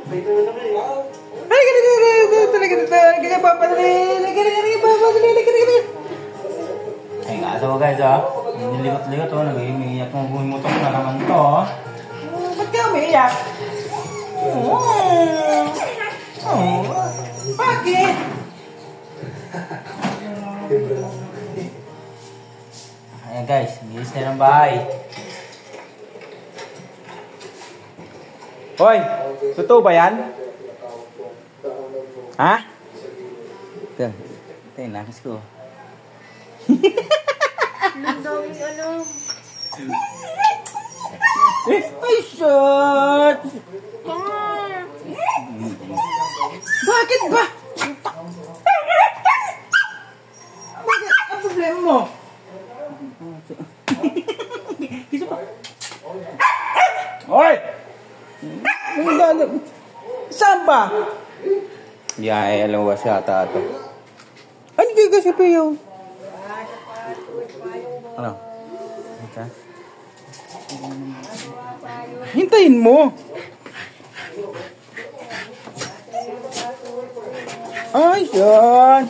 Ay nga, so guys niligot-ligot nag-iiyak ng buhay-mutok na naman to. Ba't ka umiiyak? Bakit? Ayan guys, bilis na ng bahay. Hoy, totoo ba yan? Ha? Ito yung lakas ko. Ang daming alam. Ay, shot! Bakit ba? Bakit? Ang problema mo? Hoy! Saan ba? Ay, alam mo ba siya ito? Ano kayo kasi pa yun? Ano? Hintayin mo! Ay, yan!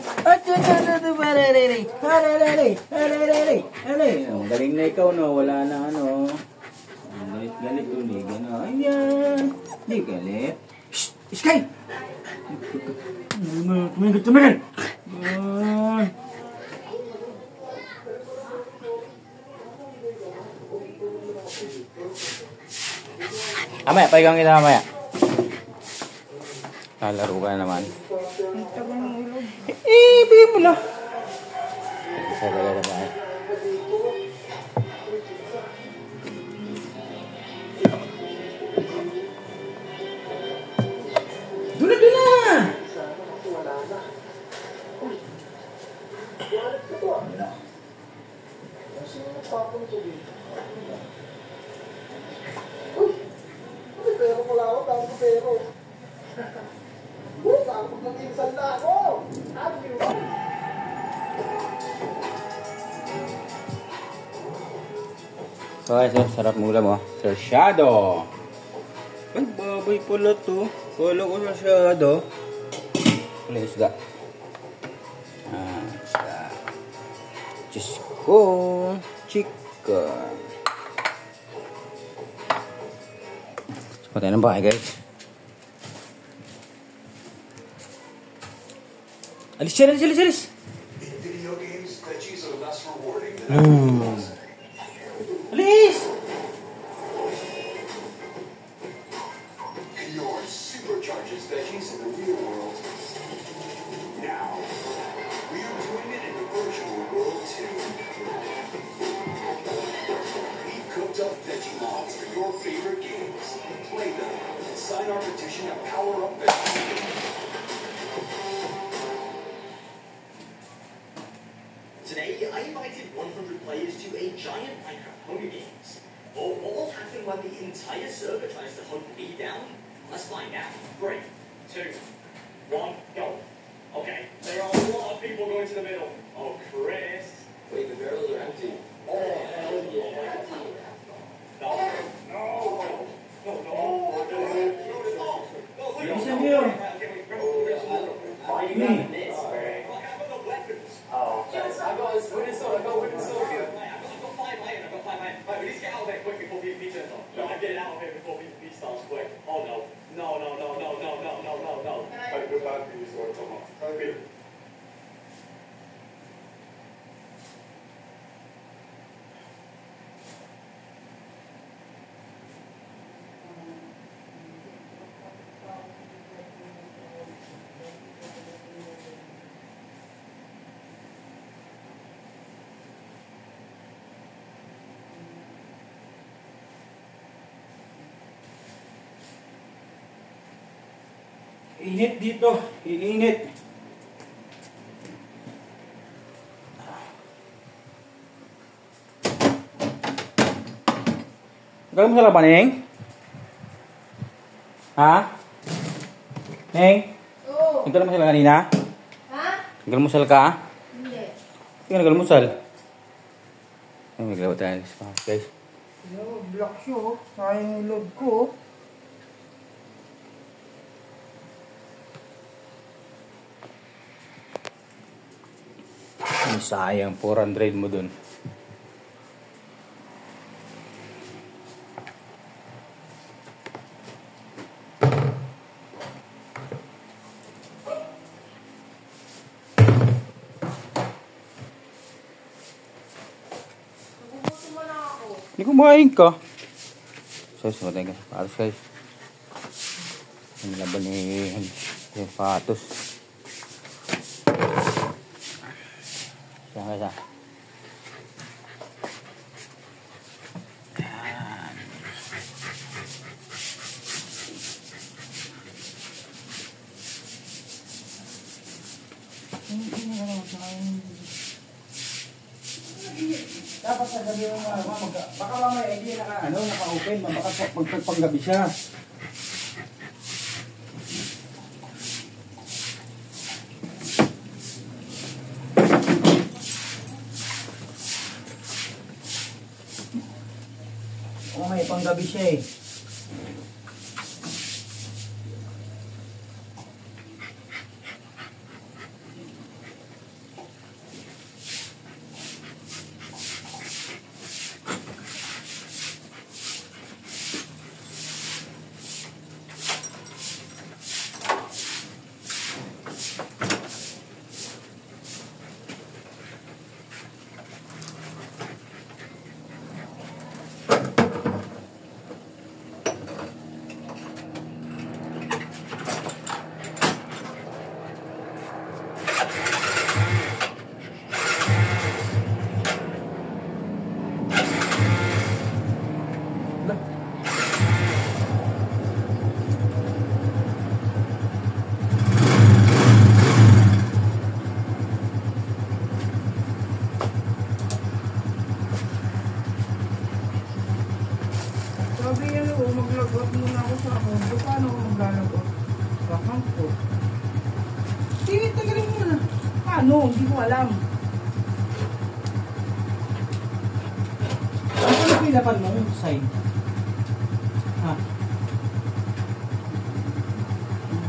Ang galing na ikaw, no? Wala na ano. Ang galit-galit uligan na. Ayan! Hindi galit. Shhh! Iskay! Tumigil! Amaya, paigang kita mamaya. Lalaro ka na naman. Bigyan mo lang. Isa talaga ba? Dula! Pero wala ako, tawag ko pero. Tawag ko nag-insan na ako. So guys, sarap ng ulam oh. Sarsyado. Ay, babay pala to. Wala ko sarsyado. Ano isda? Isda. Diyos ko. Chicken. Patay ng bahay guys. Alis! Alis! Yours supercharges veggies in the real world. Now, we are doing it in the virtual world too. We cooked up veggie mods for your favorite games. Play them and sign our petition to power up veggies. Today, I invited 100 players to a giant Minecraft Hunger Games. What will happen when the entire server tries to hunt me down? Let's find out. 3, 2, 1, go. Okay, there are a lot of people going to the middle. Oh, Chris. Wait, the barrels are empty. Oh, hell yeah. No. Listen here. Why are you grabbing this? Oh, yes. I got wooden sword. I've got 5 iron. Right, we need to get out of here quick before PvP turns on. No, I'm getting out of here before PvP starts quick. Oh no. No. Right, go back to your sword, come on. Okay. Init dito. Init. Galing mo sa laban, Neng? Ha? Neng? Oo. Nagaling mo sala kanina? Ha? Nagaling ka? Hindi. Hindi ka nagaling ay, maglawa tayo. Guys. Black show. Sayang yung load ko. Ay, sayang. 400 mo dun. Nagugutom mo na ako. Hindi kumain ka. Sus, matay ka. Patos guys. Ang laban ni Patos. Saan ka? Dapat sa gabi mo baka mamaya hindi naka-open, baka pagpagpanggabi siya. O may panggabi siya eh. Sabi niya, maglagot muna ako sa ako. So, paano ako maglalagot? Bakang ko. Sige, tagalin mo na. Paano? Hindi ko alam. Ano na pinapan mo yung side? Ha?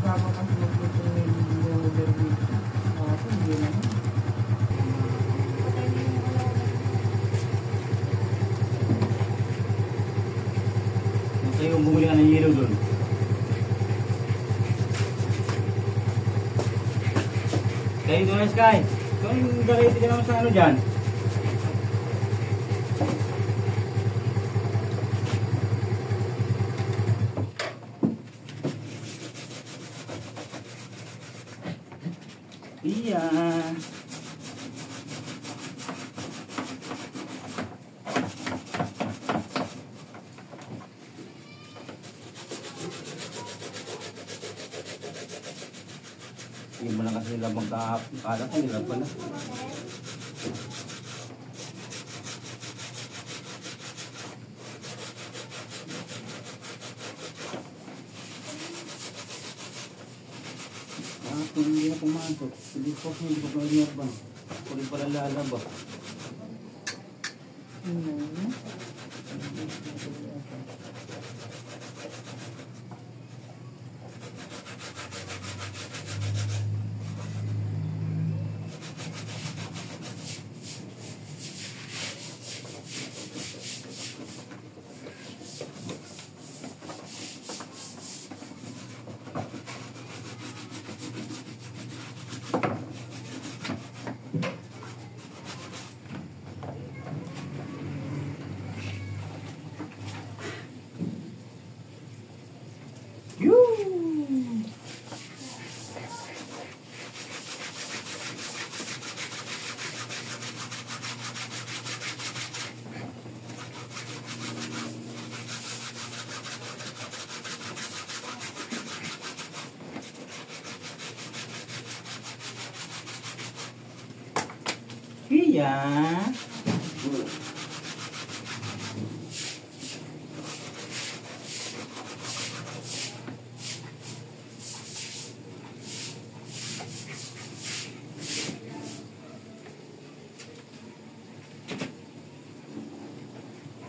Baka kasi magluto ng loader dito. Ako, hindi naman. Sa'yo kung bumili ka ng yellow doon. Kayo doon na Sky. Kung garete ka naman sa ano dyan. Iya. Hindi mo lang kasi nila magkakalat. Hindi lang pala. Kung hindi na pumasok, hindi ko pwede ba? Kung pala lalaba. Iya.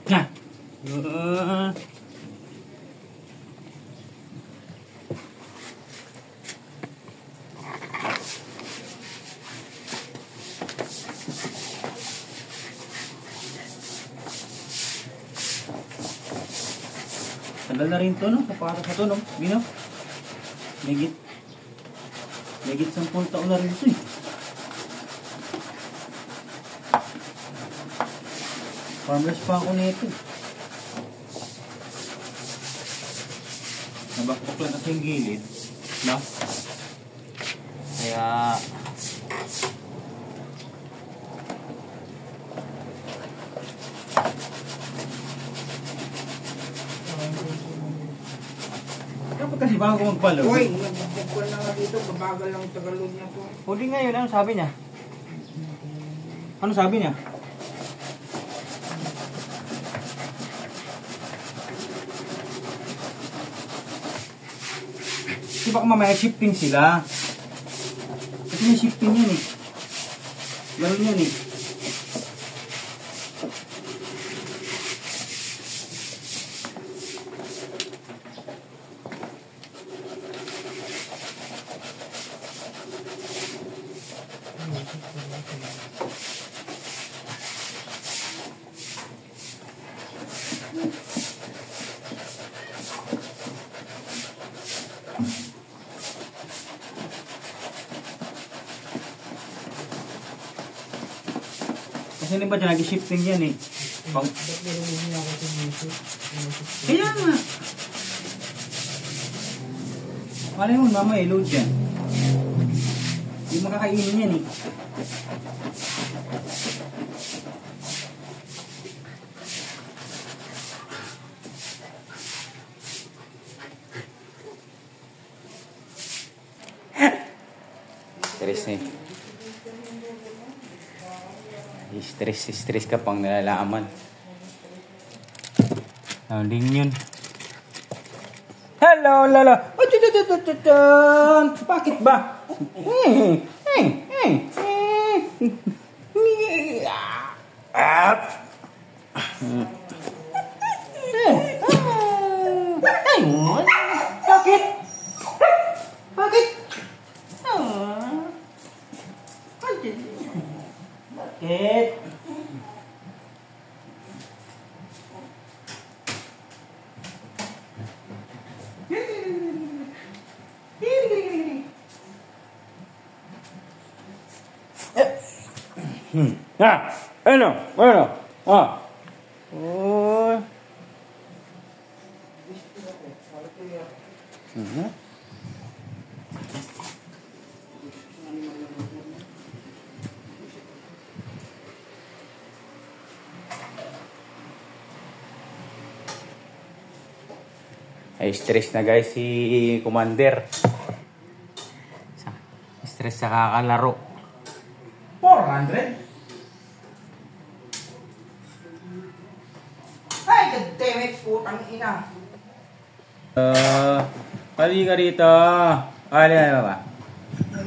Nah. Tagal na rin to, no? Sapatos na to, no? Gino? Megit 10 taon na rin to, eh. Farmless pa ako nito. Nabakbak lang kasi yung gilid. No? Kaya... Dapat kasi bago magpalo. Uy, nagpagpal na nga dito, babagal lang ang Tagalog niya po. Huli nga yun, ano sabi niya? Ano sabi niya? Di ba kung mamaya shifting sila? Kasi may shifting yan eh. Ganun yan eh. Kasi hindi ba dyan nag-shifting yan eh. Pag... Kaya nga. Malay mo, mamaya load yan. Hindi makakainin yan eh. Stress eh. Stress ka pang nalalaman. Sounding yun. Hello, Lolo. Bakit ba? Bakit? Bakit? Bakit? Ano? Oh. Ay, stress na guys si Commander. Stress sa kakalaro. 400? Ay, goddammit, putang ina. Pali ka rito. Ano ba?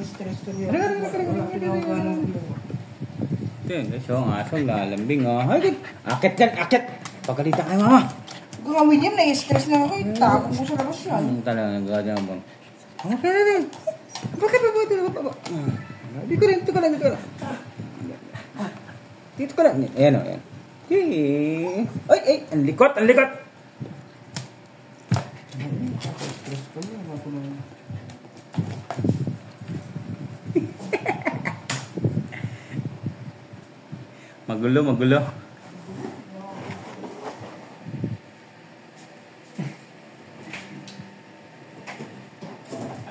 Stress to yun. Wala pinagawa. Ito yun guys, ang asong lalambing. Akit yan, akit. Pagkalita kayo mama. Kung ang William, na-stress na ako. Tago ko sa labas yan. Talaga, nagkakadya mo. Okay na rin. Bakit ba ito? Dito ka rin, dito ka lang. Dito ka lang. Ayan o, ayan. Ay, ang likot. Stress ko yun. Magulo.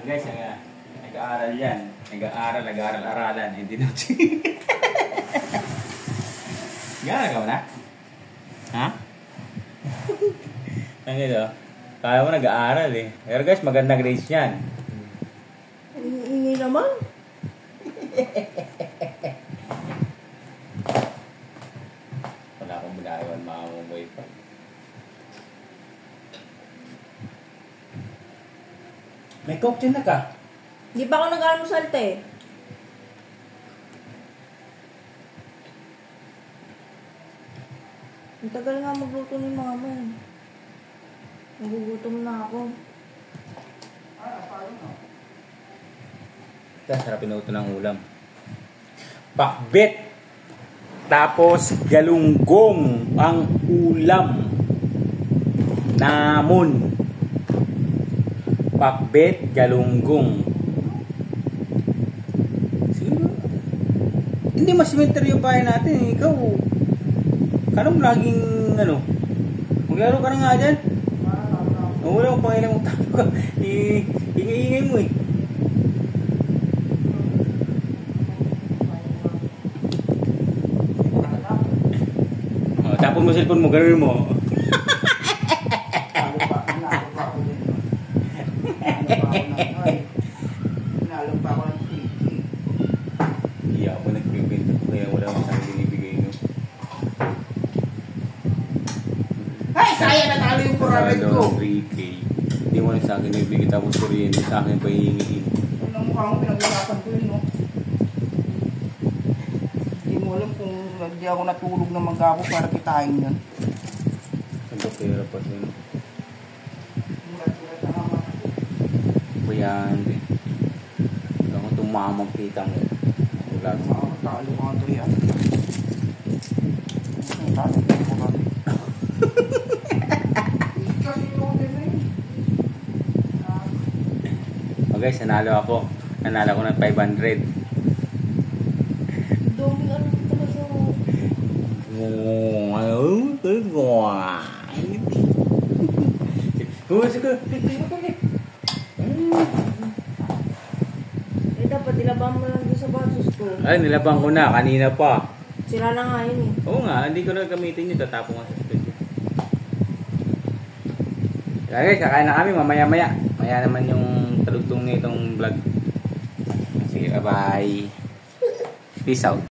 Guys, nag-aaral yan. Nag-aaral-aralan. Hindi na. Gano'n na? Ha? Ang ito. Kaya mo nag-aaral eh. Pero guys, maganda grades yan. Hindi naman. Wala akong ginagawan, makamumoy pa. May coke din na ka? Hindi pa ako nag-almusal, te. Ang tagal nga magluto ni mama. Nagugutom na ako. Ito, sarap pinuto ng ulam. Pakbet. Tapos galunggong ang ulam. Namon. Pakbet Galunggong. Sino? Hindi mas winter yung bahay natin. Ikaw, kanong laging ano? Maglaro ka na nga dyan. Wala ko pa ilang utang ka. Ingay-ingay mo eh. Oh, tapon mo cellphone mo, gano'n mo. Inalog pa ako ng tiki. Hindi ako nagpipinto kaya wala akong sa akin binibigay no. Ay, sayang natalo yung kuramid ko. 3K. Hindi mo lang sa akin nagbigay tapos kuryente sa akin pa hihingiin. Ano mukha mo pinag-usapan ko yun, no? Hindi mo alam kung hindi ako natulog na mag-ako para kitain yun. Ang pera pa din. Mulat-mulat na naman. Bayan din. Hindi ako tumamang kita mo. Wala ko. Talo ka ito yan. Talo ko kami. Kasi ito ko din eh. Okay, nanalo ako. Nanalo ko ng 500. Dumi ano talaga. Oh, ayun, tagwa. Sige. Eh, dapat ilabang mo lang doon sa basos ko. Ay, nilabang ko na. Kanina pa. Sira na nga yun eh. Oo nga, hindi ko na gamitin yun. Tatapong nga sa studio. Okay, kakain na kami mamaya-maya. Maya naman yung talugtong nitong vlog. Sige, bye-bye. Peace out.